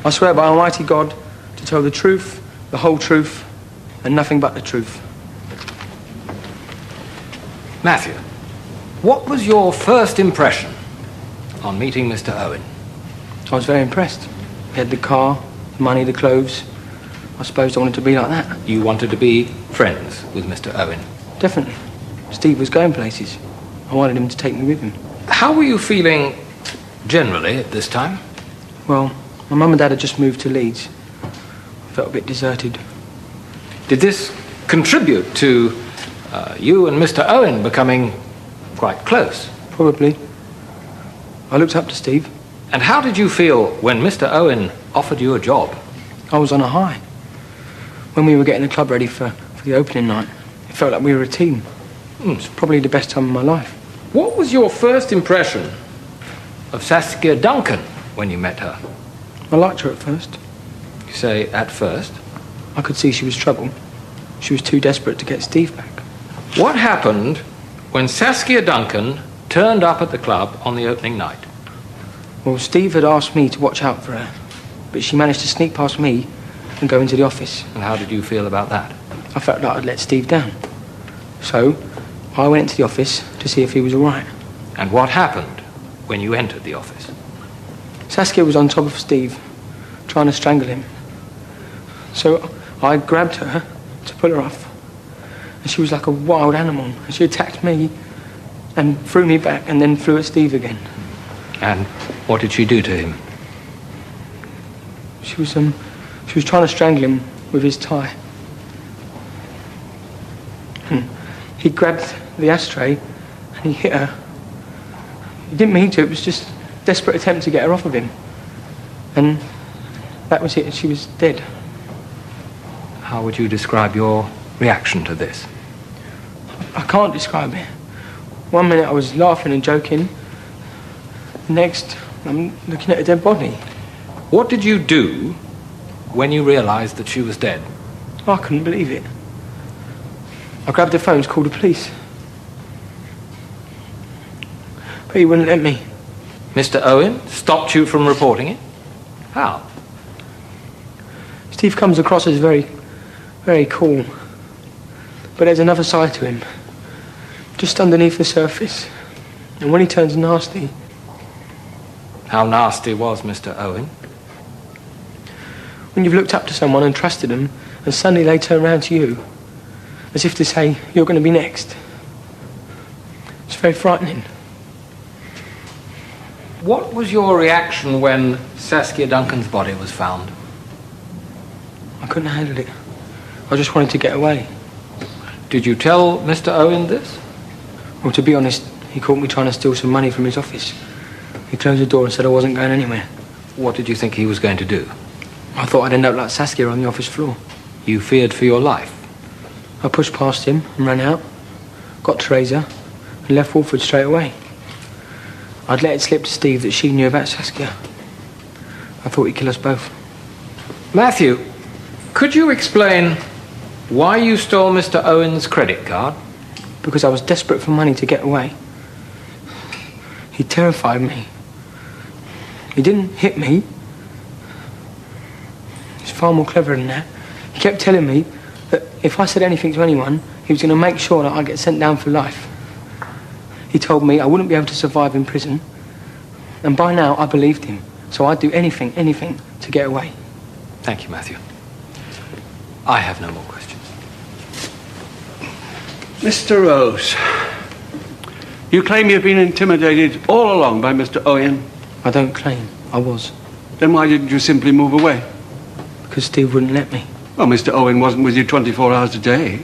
I swear by Almighty God to tell the truth, the whole truth, and nothing but the truth. Matthew, what was your first impression on meeting Mr. Owen? I was very impressed. He had the car, the money, the clothes. I suppose I wanted to be like that. You wanted to be friends with Mr. Owen? Definitely. Steve was going places. I wanted him to take me with him. How were you feeling generally at this time? Well, my mum and dad had just moved to Leeds. I felt a bit deserted. Did this contribute to you and Mr. Owen becoming quite close? Probably. I looked up to Steve. And how did you feel when Mr. Owen offered you a job? I was on a high. When we were getting the club ready for the opening night, it felt like we were a team. It was probably the best time of my life. What was your first impression of Saskia Duncan when you met her? I liked her at first. You say at first? I could see she was trouble. She was too desperate to get Steve back. What happened when Saskia Duncan turned up at the club on the opening night? Well, Steve had asked me to watch out for her, but she managed to sneak past me and go into the office. And how did you feel about that? I felt like I'd let Steve down. So, I went into the office to see if he was all right. And what happened when you entered the office? Saskia was on top of Steve, trying to strangle him. So, I grabbed her to pull her off. And she was like a wild animal. And she attacked me and threw me back and then flew at Steve again. And what did she do to him? She was trying to strangle him with his tie. He grabbed the ashtray and he hit her. He didn't mean to, it was just a desperate attempt to get her off of him. And that was it, she was dead. How would you describe your reaction to this? I can't describe it. 1 minute I was laughing and joking. Next, I'm looking at a dead body. What did you do when you realised that she was dead? I couldn't believe it. I grabbed the phone to call the police. But he wouldn't let me. Mr. Owen stopped you from reporting it? How? Steve comes across as very, very cool. But there's another side to him. Just underneath the surface. And when he turns nasty... How nasty was Mr. Owen? When you've looked up to someone and trusted them, and suddenly they turn around to you, as if to say, you're going to be next. It's very frightening. What was your reaction when Saskia Duncan's body was found? I couldn't handle it. I just wanted to get away. Did you tell Mr. Owen this? Well, to be honest, he caught me trying to steal some money from his office. He closed the door and said I wasn't going anywhere. What did you think he was going to do? I thought I'd end up like Saskia on the office floor. You feared for your life? I pushed past him and ran out, got Teresa, and left Wolford straight away. I'd let it slip to Steve that she knew about Saskia. I thought he'd kill us both. Matthew, could you explain why you stole Mr. Owen's credit card? Because I was desperate for money to get away. He terrified me. He didn't hit me. He's far more clever than that. He kept telling me that if I said anything to anyone, he was going to make sure that I get sent down for life. He told me I wouldn't be able to survive in prison. And by now, I believed him. So I'd do anything to get away. Thank you, Matthew. I have no more questions. Mr. Rose, you claim you've been intimidated all along by Mr. Owen. I don't claim. I was. Then why didn't you simply move away? Because Steve wouldn't let me. Well, Mr. Owen wasn't with you 24 hours a day.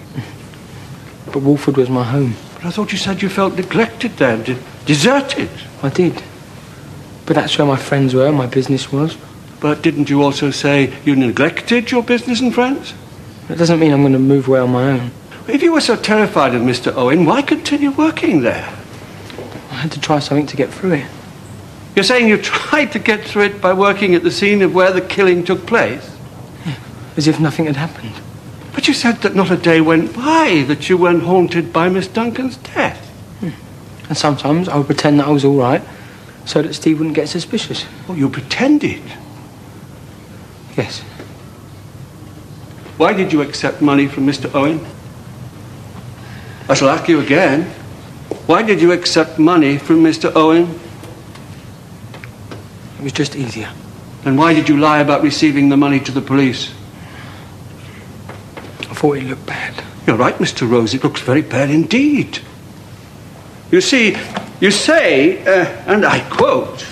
But Wolford was my home. But I thought you said you felt neglected there, deserted. I did. But that's where my friends were, my business was. But didn't you also say you neglected your business and friends? That doesn't mean I'm going to move away on my own. If you were so terrified of Mr. Owen, why continue working there? I had to try something to get through it. You're saying you tried to get through it by working at the scene of where the killing took place? Yeah, as if nothing had happened. But you said that not a day went by that you weren't haunted by Miss Duncan's death. And sometimes I would pretend that I was all right so that Steve wouldn't get suspicious. Oh, you pretended? Yes. Why did you accept money from Mr. Owen? I shall ask you again. Why did you accept money from Mr. Owen? It was just easier. And why did you lie about receiving the money to the police? I thought it looked bad. You're right, Mr. Rose. It looks very bad indeed. You see, you say, and I quote,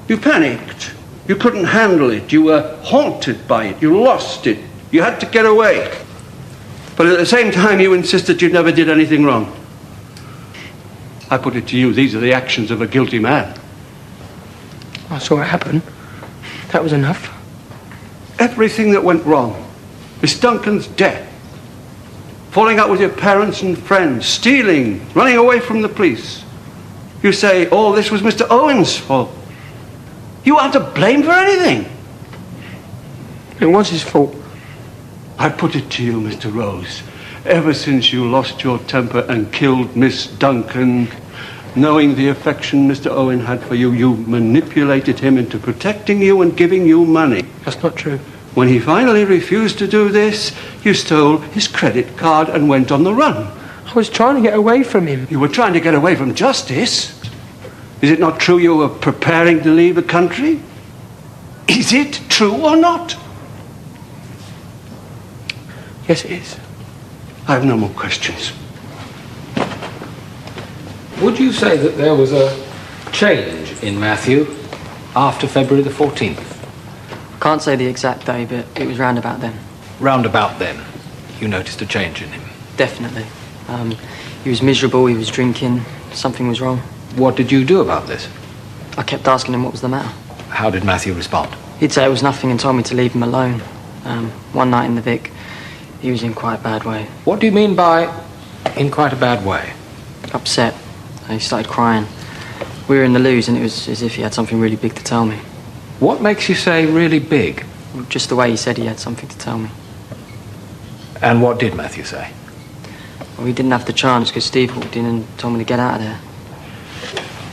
you panicked. You couldn't handle it. You were haunted by it. You lost it. You had to get away. But at the same time, you insisted you never did anything wrong. I put it to you, these are the actions of a guilty man. I saw it happen. That was enough. Everything that went wrong, Miss Duncan's death, falling out with your parents and friends, stealing, running away from the police. You say all this was Mr. Owen's fault. You aren't to blame for anything. It was his fault. I put it to you, Mr. Rose, ever since you lost your temper and killed Miss Duncan, knowing the affection Mr. Owen had for you, you manipulated him into protecting you and giving you money. That's not true. When he finally refused to do this, you stole his credit card and went on the run. I was trying to get away from him. You were trying to get away from justice. Is it not true you were preparing to leave the country? Is it true or not? Yes, it is. I have no more questions. Would you say that there was a change in Matthew after February the 14th? Can't say the exact day, but it was round about then. Round about then, you noticed a change in him? Definitely. He was miserable, he was drinking, something was wrong. What did you do about this? I kept asking him what was the matter. How did Matthew respond? He'd say it was nothing and told me to leave him alone. One night in the Vic, he was in quite a bad way. What do you mean by in quite a bad way? Upset. He started crying. We were in the loos and it was as if he had something really big to tell me. What makes you say really big? Just the way he said he had something to tell me. And what did Matthew say? Well, we didn't have the chance because Steve walked in and told me to get out of there.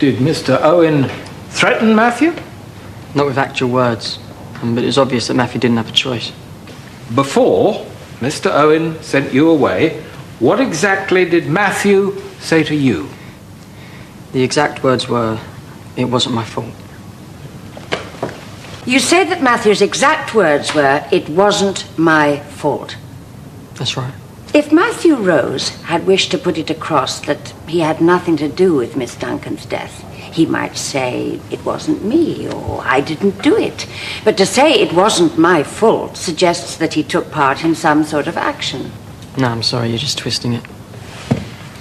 Did Mr. Owen threaten Matthew? Not with actual words, but it was obvious that Matthew didn't have a choice. Before Mr. Owen sent you away, what exactly did Matthew say to you? The exact words were, "It wasn't my fault." You said that Matthew's exact words were, "It wasn't my fault." That's right. If Matthew Rose had wished to put it across that he had nothing to do with Miss Duncan's death, he might say, "It wasn't me," or "I didn't do it." But to say "it wasn't my fault" suggests that he took part in some sort of action. No, I'm sorry, you're just twisting it.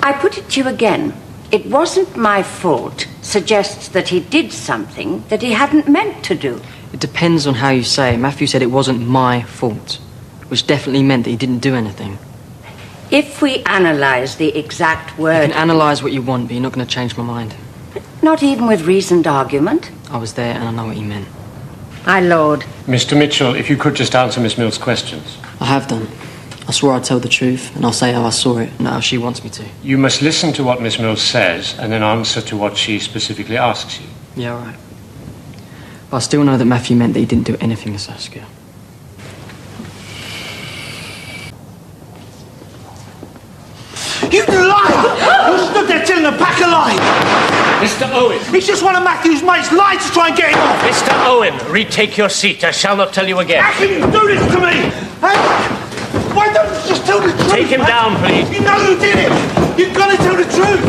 I put it to you again. "It wasn't my fault" suggests that he did something that he hadn't meant to do. It depends on how you say it. Matthew said it wasn't my fault, which definitely meant that he didn't do anything. If we analyze the exact word... You can analyse what you want, but you're not going to change my mind. Not even with reasoned argument? I was there and I know what he meant. My lord. Mr. Mitchell, if you could just answer Miss Mill's questions. I have done. I swore I'd tell the truth, and I'll say how I saw it, not how she wants me to. You must listen to what Miss Mill says and then answer to what she specifically asks you. Yeah, all right. But I still know that Matthew meant that he didn't do anything to Saskia. You liar! You stood there telling the pack a lie! Mr. Owen! He's just one of Matthew's mates, lied to try and get him off! Mr. Owen, retake your seat. I shall not tell you again. How can you do this to me? Why don't you just tell the truth? Take him down, please. You know who did it! You've got to tell the truth!